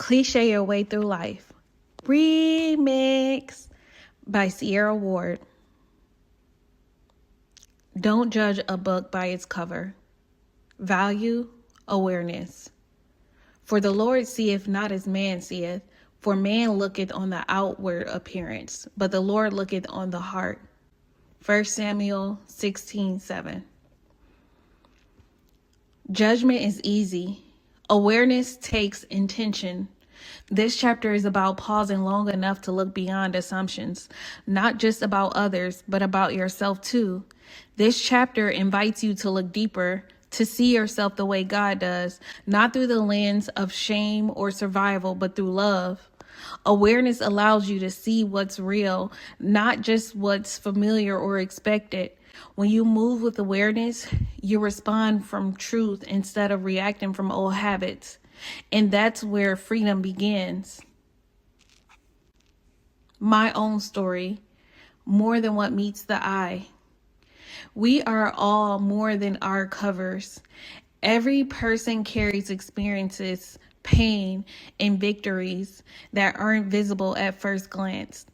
Cliche Your Way Through Life. Remix by Sierra Ward. Don't judge a book by its cover. Value awareness. For the Lord seeth not as man seeth, for man looketh on the outward appearance, but the Lord looketh on the heart. 1 Samuel 16:7. Judgment is easy. Awareness takes intention. This chapter is about pausing long enough to look beyond assumptions, not just about others, but about yourself too. This chapter invites you to look deeper, to see yourself the way God does, not through the lens of shame or survival, but through love. Awareness allows you to see what's real, not just what's familiar or expected. When you move with awareness, you respond from truth instead of reacting from old habits. And that's where freedom begins. My own story, more than what meets the eye. We are all more than our covers. Every person carries experiences, pain, and victories that aren't visible at first glance.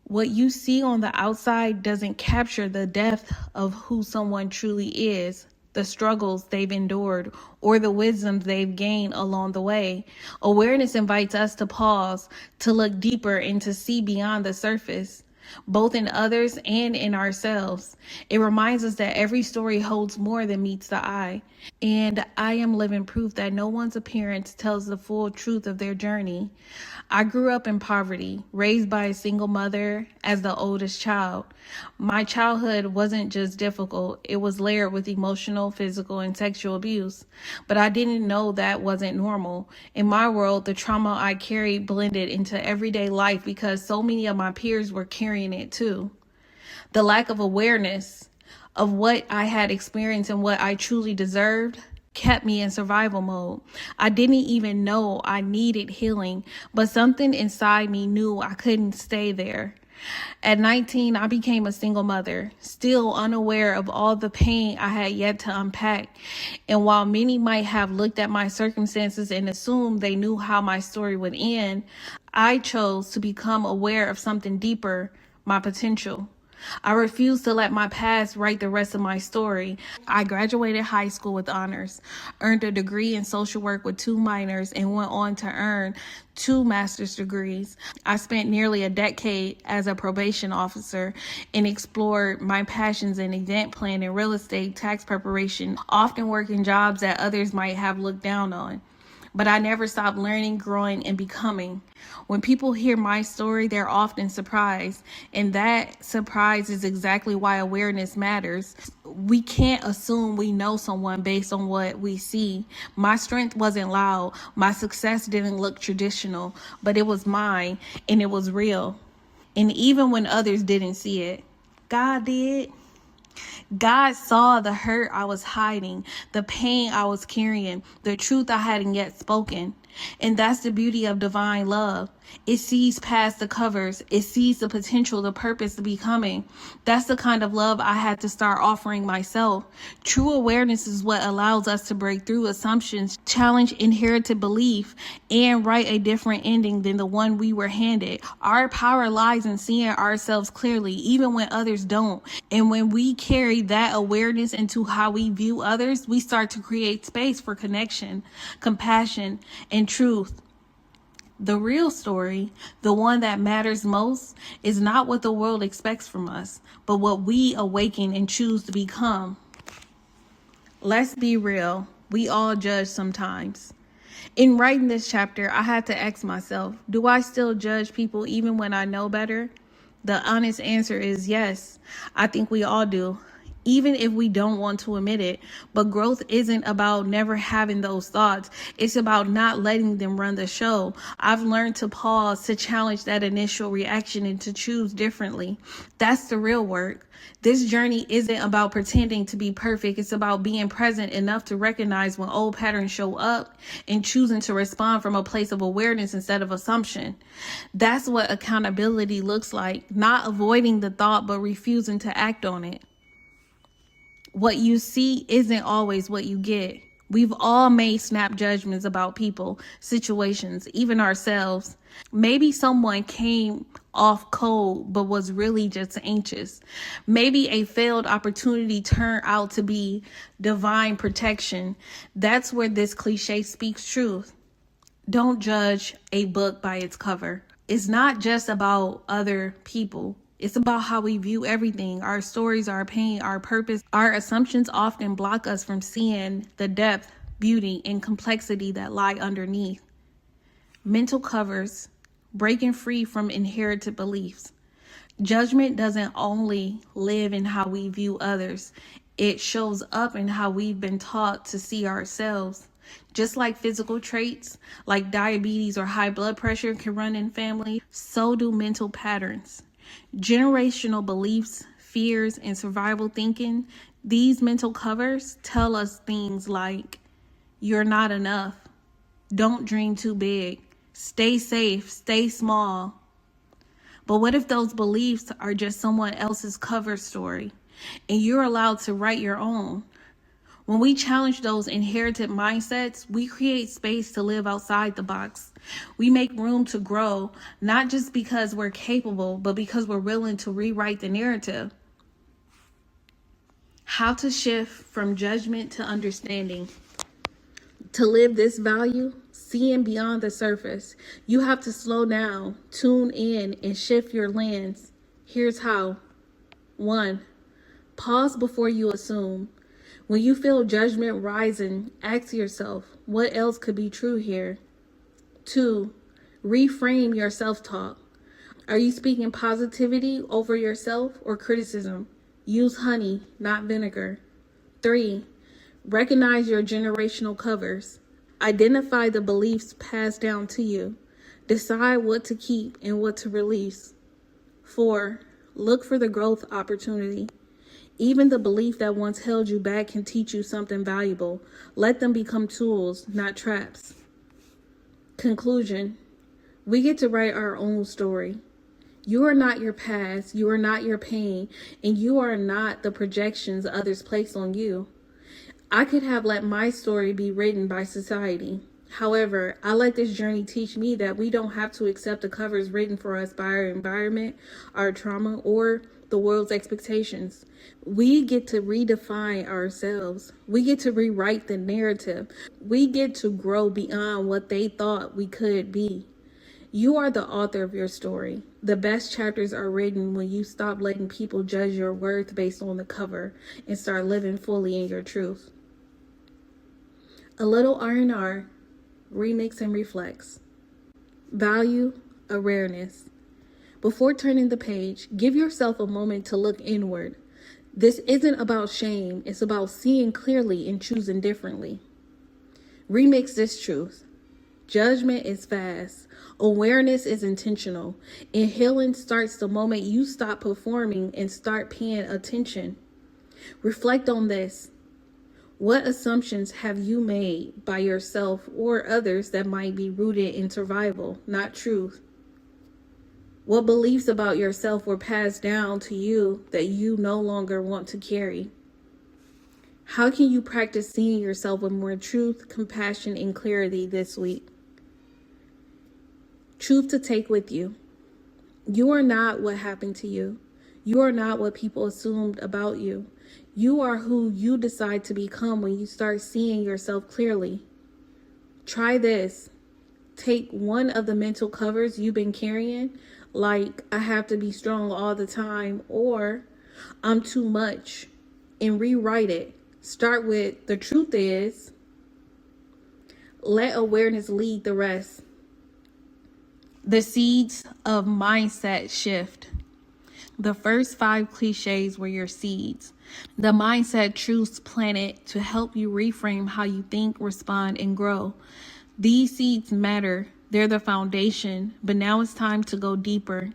What you see on the outside doesn't capture the depth of who someone truly is, the struggles they've endured, or the wisdom they've gained along the way. Awareness invites us to pause, to look deeper, and to see beyond the surface, both in others and in ourselves. It reminds us that every story holds more than meets the eye. And I am living proof that no one's appearance tells the full truth of their journey. I grew up in poverty, raised by a single mother as the oldest child. My childhood wasn't just difficult, it was layered with emotional, physical, and sexual abuse. But I didn't know that wasn't normal. In my world, the trauma I carried blended into everyday life because so many of my peers were carrying it too. The lack of awareness of what I had experienced and what I truly deserved kept me in survival mode. I didn't even know I needed healing, but something inside me knew I couldn't stay there. At 19, I became a single mother, still unaware of all the pain I had yet to unpack. And while many might have looked at my circumstances and assumed they knew how my story would end, I chose to become aware of something deeper, my potential. I refused to let my past write the rest of my story. I graduated high school with honors, earned a degree in social work with 2 minors, and went on to earn 2 master's degrees. I spent nearly a decade as a probation officer and explored my passions in event planning, real estate, tax preparation, often working jobs that others might have looked down on. But I never stopped learning, growing, and becoming. When people hear my story, they're often surprised. And that surprise is exactly why awareness matters. We can't assume we know someone based on what we see. My strength wasn't loud. My success didn't look traditional, but it was mine and it was real. And even when others didn't see it, God did. God saw the hurt I was hiding, the pain I was carrying, the truth I hadn't yet spoken. And that's the beauty of divine love. It sees past the covers. It sees the potential, the purpose, the becoming. That's the kind of love I had to start offering myself. True awareness is what allows us to break through assumptions, challenge inherited belief, and write a different ending than the one we were handed. Our power lies in seeing ourselves clearly, even when others don't. And when we carry that awareness into how we view others, we start to create space for connection, compassion, and truth. The real story, the one that matters most, is not what the world expects from us, but what we awaken and choose to become. Let's be real. We all judge sometimes. In writing this chapter, I had to ask myself, do I still judge people even when I know better? The honest answer is yes. I think we all do, even if we don't want to admit it. But growth isn't about never having those thoughts. It's about not letting them run the show. I've learned to pause, to challenge that initial reaction, and to choose differently. That's the real work. This journey isn't about pretending to be perfect. It's about being present enough to recognize when old patterns show up and choosing to respond from a place of awareness instead of assumption. That's what accountability looks like, not avoiding the thought, but refusing to act on it. What you see isn't always what you get. We've all made snap judgments about people, situations, even ourselves. Maybe someone came off cold but was really just anxious. Maybe a failed opportunity turned out to be divine protection. That's where this cliche speaks truth. Don't judge a book by its cover. It's not just about other people. It's about how we view everything, our stories, our pain, our purpose. Our assumptions often block us from seeing the depth, beauty, and complexity that lie underneath. Mental covers, breaking free from inherited beliefs. Judgment doesn't only live in how we view others, it shows up in how we've been taught to see ourselves. Just like physical traits, like diabetes or high blood pressure can run in family, so do mental patterns. Generational beliefs, fears, and survival thinking, these mental covers tell us things like, you're not enough, don't dream too big, stay safe, stay small. But what if those beliefs are just someone else's cover story and you're allowed to write your own? When we challenge those inherited mindsets, we create space to live outside the box. We make room to grow, not just because we're capable, but because we're willing to rewrite the narrative. How to shift from judgment to understanding. To live this value, seeing beyond the surface, you have to slow down, tune in, and shift your lens. Here's how. 1. Pause before you assume. When you feel judgment rising, ask yourself, what else could be true here? 2. Reframe your self-talk. Are you speaking positivity over yourself or criticism? Use honey, not vinegar. 3. Recognize your generational covers. Identify the beliefs passed down to you. Decide what to keep and what to release. 4. Look for the growth opportunity. Even the belief that once held you back can teach you something valuable. Let them become tools, not traps. Conclusion. We get to write our own story. You are not your past, you are not your pain, and you are not the projections others place on you. I could have let my story be written by society. However, I let this journey teach me that we don't have to accept the covers written for us by our environment, our trauma, or the world's expectations. We get to redefine ourselves. We get to rewrite the narrative. We get to grow beyond what they thought we could be. You are the author of your story. The best chapters are written when you stop letting people judge your worth based on the cover and start living fully in your truth. A little R&R, remix and reflex. Value, awareness. Before turning the page, give yourself a moment to look inward. This isn't about shame, it's about seeing clearly and choosing differently. Remix this truth. Judgment is fast. Awareness is intentional. And healing starts the moment you stop performing and start paying attention. Reflect on this. What assumptions have you made by yourself or others that might be rooted in survival, not truth? What beliefs about yourself were passed down to you that you no longer want to carry? How can you practice seeing yourself with more truth, compassion, and clarity this week? Truth to take with you. You are not what happened to you. You are not what people assumed about you. You are who you decide to become when you start seeing yourself clearly. Try this. Take one of the mental covers you've been carrying, like I have to be strong all the time or I'm too much, and rewrite it. Start with the truth is. Let awareness lead the rest. The seeds of mindset shift. The first 5 cliches were your seeds. The mindset truths planted to help you reframe how you think, respond, and grow. These seeds matter. They're the foundation, but now it's time to go deeper.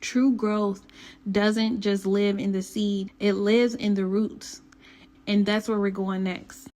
True growth doesn't just live in the seed, it lives in the roots. And that's where we're going next.